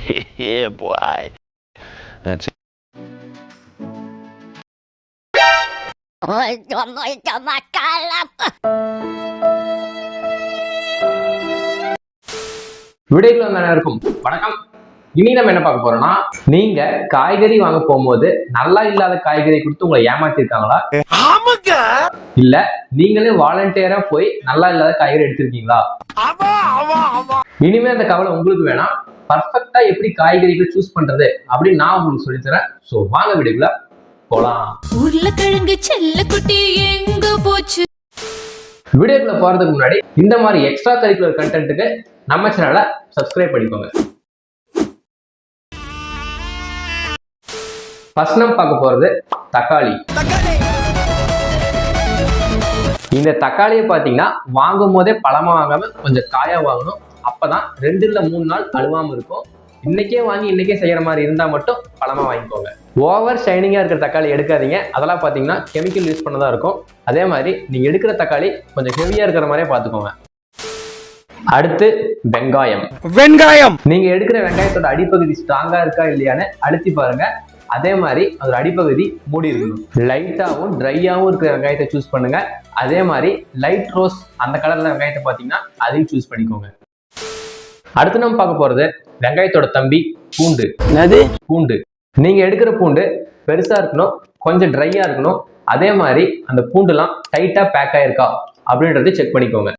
Yeah, boy. That's it. வீடியோக்குள்ள வந்த அனைவருக்கும் வணக்கம். இனி நம்ம என்ன பார்க்க போறோம்னா, நீங்க காய்கறி வாங்க போகும்போது நல்லா இல்லாத காய்கறி கொடுத்து உங்களை ஏமாத்திருக்காங்களா? ஆமாங்க. இல்ல நீங்களே வாலண்டியரா போய் நல்லா இல்லாத காய்கறி எடுத்திருக்கீங்களா? இனிமே அந்த கவலை உங்களுக்கு வேணாம். பர்ஃபெக்ட்டா எப்படி காய்கறிகள் சூஸ் பண்றது அப்படின்னு நான் உங்களுக்கு சொல்லி தரேன். சோ வாங்க வீடியோக்குள்ள போலாம். உருளைக்கிழங்கு செல்லக்குட்டி எங்க போச்சு? வீடியோக்குள்ள போறதுக்கு முன்னாடி இந்த மாதிரி எக்ஸ்ட்ரா கரிக்குலர் கண்டென்ட்டுக்கு நம்ம சேனலை சப்ஸ்கிரைப் பண்ணிக்கோங்க. ஃபர்ஸ்ட் நம்ம பார்க்க போறது தக்காளி. இந்த தக்காளியை பார்த்தீங்கன்னா வாங்கும் போதே பழமா வாங்காம கொஞ்சம் காயா வாங்கணும். அப்பதான் 2 இல்ல 3 நாள் அழுவாம இருக்கும். இன்னைக்கே வாங்கி இன்னைக்கே செய்யற மாதிரி இருந்தா மட்டும் பழமா வாங்கிக்கோங்க. ஓவர் ஷைனிங்கா இருக்கிற தக்காளி எடுக்காதீங்க. அதெல்லாம் பாத்தீங்கன்னா கெமிக்கல் யூஸ் பண்ணதா இருக்கும். அதே மாதிரி நீங்க எடுக்கிற தக்காளி கொஞ்சம் ஹெவியா இருக்கிற மாதிரியே பாத்துக்கோங்க. அடுத்து வெங்காயம். நீங்க எடுக்கிற வெங்காயத்தோட அடிப்பகுதி ஸ்ட்ராங்கா இருக்கா இல்லையான்னு அழுத்தி பாருங்க. அதே மாதிரி அதோட அடிப்பகுதி மூடி இருக்கணும். லைட்டாவும் ட்ரையாவும் இருக்கிற வெங்காயத்தை சூஸ் பண்ணுங்க. அதே மாதிரி லைட் ரோஸ் அந்த கலர்ல வெங்காயத்தை பாத்தீங்கன்னா அதையும் சூஸ் பண்ணிக்கோங்க. அடுத்து நம்ம பார்க்க போறது வெங்காயத்தோட தம்பி பூண்டு. நீங்க எடுக்கிற பூண்டு பெருசா இருக்கணும், கொஞ்சம் ட்ரையா இருக்கணும். அதே மாதிரி அந்த பூண்டுலாம் டைட்டா பேக் ஆயிருக்கா அப்படின்றத செக் பண்ணிக்கோங்க.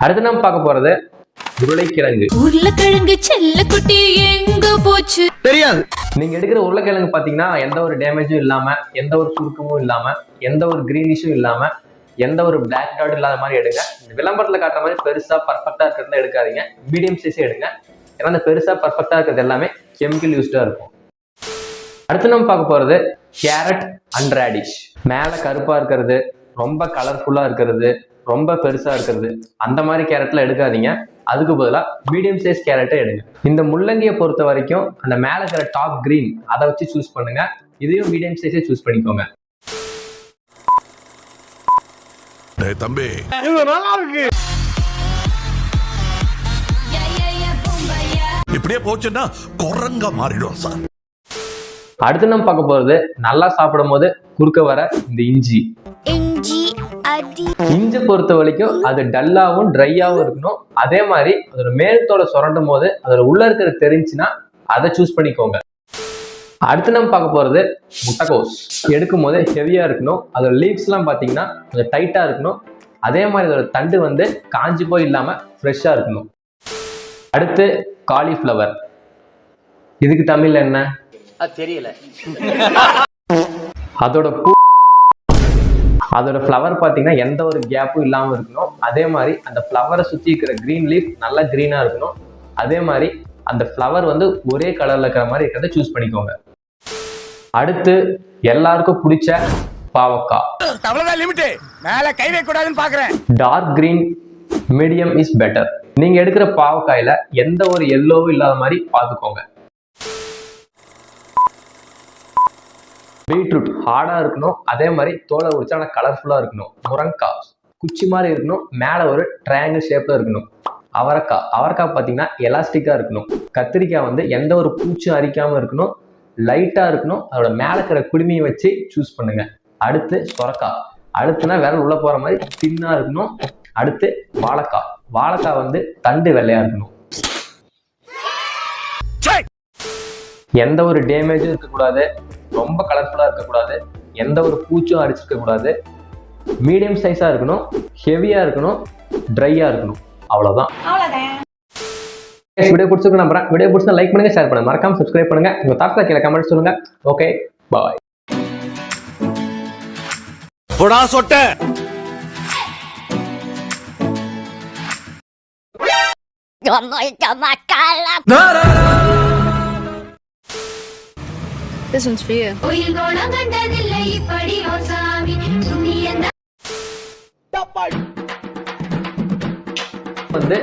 அடுத்து நம்ம பார்க்க போறது உருளைக்கிழங்கு செல்லக்குட்டி எங்க போச்சு? தெரியாது. நீங்க எடுக்கிற உருளைக்கிழங்கு பாத்தீங்கன்னா எந்த ஒரு டேமேஜும் இல்லாம, எந்த ஒரு சுருக்கமும் இல்லாம, எந்த ஒரு கிரீனிஷும் இல்லாம, எந்த ஒரு பிளாக் டாட் இல்லாத மாதிரி எடுங்க. விளம்பரத்துல காட்டுற மாதிரி பெருசா பர்ஃபெக்டா இருக்கிறதுல எடுக்காதீங்க. மீடியம் சைஸே எடுங்க. ஏன்னா அந்த பெருசா பர்ஃபெக்டா இருக்கிறது எல்லாமே கெமிக்கல் யூஸ்டா இருக்கும். அடுத்து நம்ம பார்க்க போறது கேரட் அண்ட் ரேடிஷ். மேல கருப்பா இருக்கிறது, ரொம்ப கலர்ஃபுல்லா இருக்கிறது, ரொம்ப பெருசா இருக்கிறது, அந்த மாதிரி கேரட்ல எடுக்காதீங்க. அதுக்கு பதிலாக மீடியம் சைஸ் கேரட்டை எடுங்க. இந்த முள்ளங்கியை பொறுத்த வரைக்கும் அந்த மேல இருக்கிற டாப் கிரீன் அதை வச்சு சூஸ் பண்ணுங்க. இதையும் மீடியம் சைஸே சூஸ் பண்ணிக்கோங்க. தம்பி இது நல்லா இருக்கு. இப்படியே போச்சுன்னா குரங்கா மாறிடும் சார். அடுத்து நம்ம பார்க்க போறது நல்லா சாப்பிடும் போது குறுக்க வர இந்த இஞ்சி பொறுத்த வரைக்கும் அது டல்லாவும் ட்ரையாவும் இருக்கணும். அதே மாதிரி அதோட மேலத்தோட சுரண்டும் போது அதோட உள்ள இருக்கிறது தெரிஞ்சுன்னா அதை சூஸ் பண்ணிக்கோங்க. அடுத்து நம்ம பார்க்க போறது முட்டைக்கோஸ். எடுக்கும் போது ஹெவியா இருக்கணும். அதோட லீவ்ஸ் எல்லாம் பாத்தீங்கன்னா கொஞ்சம் டைட்டா இருக்கணும். அதே மாதிரி அதோட தண்டு வந்து காஞ்சி போய் இல்லாம ஃப்ரெஷ்ஷா இருக்கணும். அடுத்து காலிஃப்ளவர். இதுக்கு தமிழ்ல என்ன தெரியல. அதோட ஃப்ளவர் பார்த்தீங்கன்னா எந்த ஒரு கேப்பும் இல்லாமல் இருக்கணும். அதே மாதிரி அந்த ஃப்ளவரை சுற்றி இருக்கிற க்ரீன் லீஃப் நல்லா க்ரீனாக இருக்கணும். அதே மாதிரி அந்த ஃப்ளவர் வந்து ஒரே கலரில் இருக்கிற மாதிரி இருக்கிறத சூஸ் பண்ணிக்கோங்க. அடுத்து எல்லாருக்கும் பிடிச்ச பாவக்காய். Dark green medium is better. நீங்க எடுக்கிற பாவக்காயில எந்த ஒரு எல்லோவும் இல்லாத மாதிரி பார்த்துக்கோங்க. பீட்ரூட் ஹார்டா இருக்கணும். அதே மாதிரி தோலை உரிச்சா ஆனால் கலர்ஃபுல்லா இருக்கணும். முருங்கைக்காய் குச்சி மாதிரி இருக்கணும். மேலே ஒரு ட்ரையாங்கிள் ஷேப்ல இருக்கணும். அவரைக்காய் பார்த்தீங்கன்னா எலாஸ்டிக்கா இருக்கணும். கத்திரிக்காய் வந்து எந்த ஒரு பூச்சும் அரிக்காம இருக்கணும். லைட்டா இருக்கணும். அதோட மேலே இருக்கிற குடுமையை வச்சு சூஸ் பண்ணுங்க. அடுத்து சொரக்காய். அடுத்துனா விரல் உள்ள போற மாதிரி தின்னா இருக்கணும். அடுத்து வாழைக்காய் வந்து தண்டு வெள்ளையா இருக்கணும். எந்த ஒரு டேமேஜும் இருக்கக்கூடாது, ரொம்ப கலர்ஃபுல்லா இருக்கக்கூடாது, எந்த ஒரு பூச்சும் அடிச்சிருக்க கூடாது. மீடியம் சைஸா இருக்கணும், ஹெவியா இருக்கணும், ட்ரையா இருக்கணும். அவ்வளவுதான். வீடியோ பிடிச்சிருக்கு நம்புறேன். வீடியோ பிடிச்சா லைக் பண்ணுங்க, ஷேர் பண்ணுங்க, மறக்காம சப்ஸ்கிரைப் பண்ணுங்க. உங்க தாட்ஸ் கீழே கமெண்ட் சொல்லுங்க. ஓகே, பாய். போடா சொட்ட. This one's for you. வந்து